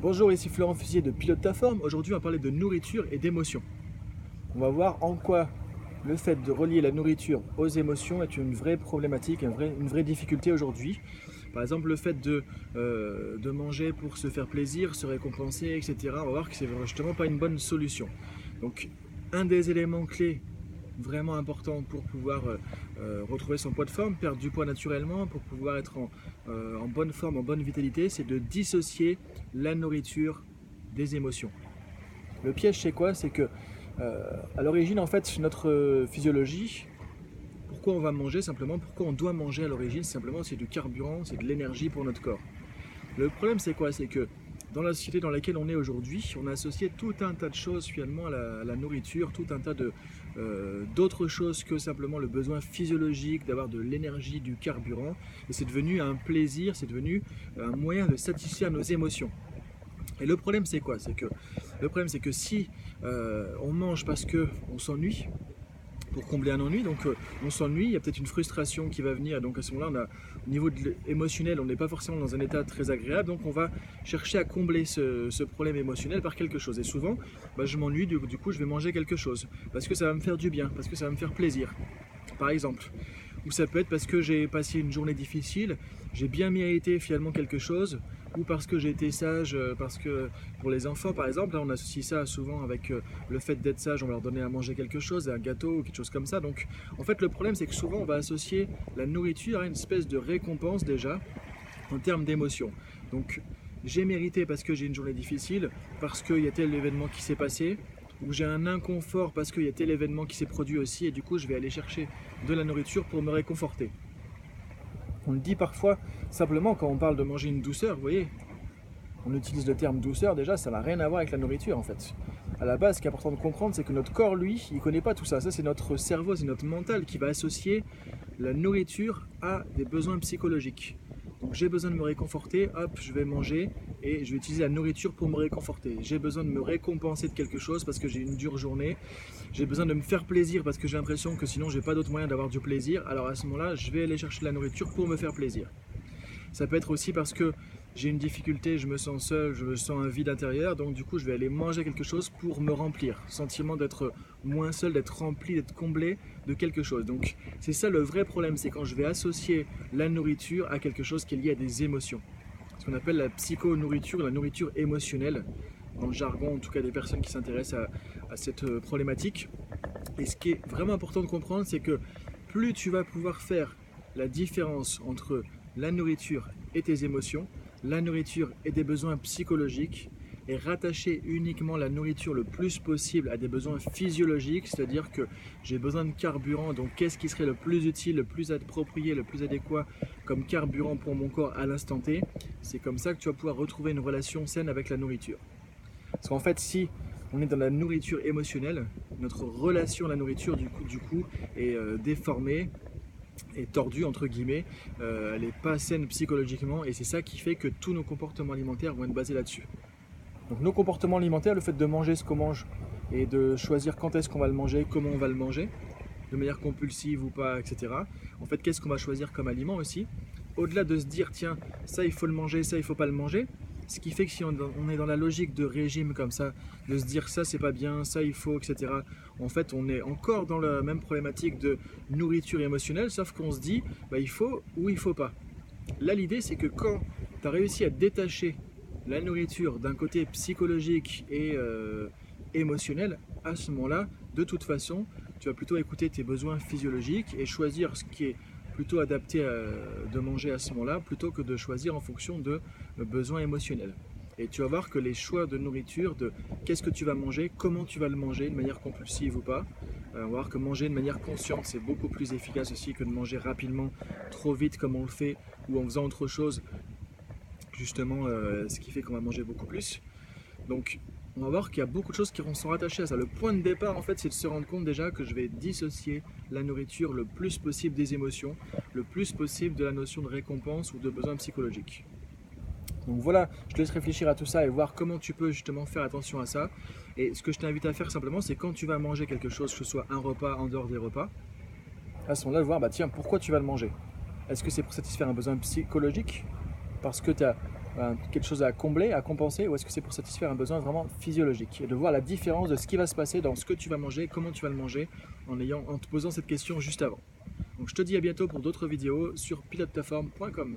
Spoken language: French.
Bonjour, ici Florent Fusier de Pilote ta forme. Aujourd'hui, on va parler de nourriture et d'émotions. On va voir en quoi le fait de relier la nourriture aux émotions est une vraie problématique, une vraie difficulté aujourd'hui. Par exemple, le fait de manger pour se faire plaisir, se récompenser, etc. On va voir que c'est justement pas une bonne solution. Donc, un des éléments clés vraiment important pour pouvoir retrouver son poids de forme, perdre du poids naturellement, pour pouvoir être en bonne forme, en bonne vitalité, c'est de dissocier la nourriture des émotions. Le piège, c'est quoi? C'est que à l'origine, en fait, notre physiologie, pourquoi on va manger simplement, pourquoi on doit manger à l'origine, simplement, c'est du carburant, c'est de l'énergie pour notre corps. Le problème, c'est quoi? C'est que dans la société dans laquelle on est aujourd'hui, on a associé tout un tas de choses finalement à la nourriture, tout un tas d'autres choses que simplement le besoin physiologique d'avoir de l'énergie, du carburant. Et c'est devenu un plaisir, c'est devenu un moyen de satisfaire nos émotions. Et le problème, c'est quoi? Le problème, c'est que si on mange parce qu'on s'ennuie, pour combler un ennui, donc on s'ennuie, il y a peut-être une frustration qui va venir, donc à ce moment-là, au niveau émotionnel, on n'est pas forcément dans un état très agréable, donc on va chercher à combler ce problème émotionnel par quelque chose. Et souvent, je m'ennuie, du coup, je vais manger quelque chose, parce que ça va me faire du bien, parce que ça va me faire plaisir, par exemple. Ou ça peut être parce que j'ai passé une journée difficile, j'ai bien mérité finalement quelque chose, ou parce que j'ai été sage, parce que pour les enfants par exemple, là on associe ça souvent avec le fait d'être sage, on va leur donner à manger quelque chose, un gâteau ou quelque chose comme ça. Donc en fait le problème c'est que souvent on va associer la nourriture à une espèce de récompense déjà en termes d'émotion. Donc j'ai mérité parce que j'ai une journée difficile, parce qu'il y a tel événement qui s'est passé, ou j'ai un inconfort parce qu'il y a tel événement qui s'est produit aussi, et du coup je vais aller chercher de la nourriture pour me réconforter. On le dit parfois simplement quand on parle de manger une douceur, vous voyez, on utilise le terme douceur, déjà ça n'a rien à voir avec la nourriture en fait. À la base, ce qui est important de comprendre, c'est que notre corps, lui, il ne connaît pas tout ça. Ça, c'est notre cerveau, c'est notre mental qui va associer la nourriture à des besoins psychologiques. Donc j'ai besoin de me réconforter, hop, je vais manger et je vais utiliser la nourriture pour me réconforter. J'ai besoin de me récompenser de quelque chose parce que j'ai une dure journée. J'ai besoin de me faire plaisir parce que j'ai l'impression que sinon j'ai pas d'autre moyen d'avoir du plaisir. Alors à ce moment-là, je vais aller chercher de la nourriture pour me faire plaisir. Ça peut être aussi parce que j'ai une difficulté, je me sens seul, je me sens un vide intérieur, donc du coup je vais aller manger quelque chose pour me remplir. Sentiment d'être moins seul, d'être rempli, d'être comblé de quelque chose. Donc c'est ça le vrai problème, c'est quand je vais associer la nourriture à quelque chose qui est lié à des émotions. Ce qu'on appelle la psychonourriture, la nourriture émotionnelle, dans le jargon en tout cas des personnes qui s'intéressent à cette problématique. Et ce qui est vraiment important de comprendre, c'est que plus tu vas pouvoir faire la différence entre la nourriture et tes émotions, la nourriture et des besoins psychologiques, et rattacher uniquement la nourriture le plus possible à des besoins physiologiques, c'est-à-dire que j'ai besoin de carburant, donc qu'est-ce qui serait le plus utile, le plus approprié, le plus adéquat comme carburant pour mon corps à l'instant T. C'est comme ça que tu vas pouvoir retrouver une relation saine avec la nourriture. Parce qu'en fait, si on est dans la nourriture émotionnelle, notre relation à la nourriture du coup est déformée, est tordue entre guillemets, elle n'est pas saine psychologiquement, et c'est ça qui fait que tous nos comportements alimentaires vont être basés là-dessus. Donc nos comportements alimentaires, le fait de manger ce qu'on mange et de choisir quand est-ce qu'on va le manger, comment on va le manger, de manière compulsive ou pas, etc. En fait, qu'est-ce qu'on va choisir comme aliment aussi, au-delà de se dire tiens, ça il faut le manger, ça il faut pas le manger. Ce qui fait que si on est dans la logique de régime comme ça, de se dire ça c'est pas bien, ça il faut, etc. En fait, on est encore dans la même problématique de nourriture émotionnelle, sauf qu'on se dit il faut ou il faut pas. Là, l'idée c'est que quand tu as réussi à détacher la nourriture d'un côté psychologique et émotionnel, à ce moment-là, de toute façon, tu vas plutôt écouter tes besoins physiologiques et choisir ce qui est plutôt adapté de manger à ce moment-là, plutôt que de choisir en fonction de besoins émotionnels. Et tu vas voir que les choix de nourriture, de qu'est-ce que tu vas manger, comment tu vas le manger, de manière compulsive ou pas, on va voir que manger de manière consciente, c'est beaucoup plus efficace aussi que de manger rapidement, trop vite comme on le fait, ou en faisant autre chose, justement, ce qui fait qu'on va manger beaucoup plus. Donc on va voir qu'il y a beaucoup de choses qui sont rattachées à ça. Le point de départ en fait, c'est de se rendre compte déjà que je vais dissocier la nourriture le plus possible des émotions, le plus possible de la notion de récompense ou de besoin psychologique. Donc voilà, je te laisse réfléchir à tout ça et voir comment tu peux justement faire attention à ça. Et ce que je t'invite à faire simplement, c'est quand tu vas manger quelque chose, que ce soit un repas en dehors des repas, à ce moment-là, voir tiens, pourquoi tu vas le manger? Est-ce que c'est pour satisfaire un besoin psychologique? Parce que tu as quelque chose à combler, à compenser, ou est-ce que c'est pour satisfaire un besoin vraiment physiologique? Et de voir la différence de ce qui va se passer dans ce que tu vas manger, comment tu vas le manger, en te posant cette question juste avant. Donc je te dis à bientôt pour d'autres vidéos sur pilote-ta-forme.com.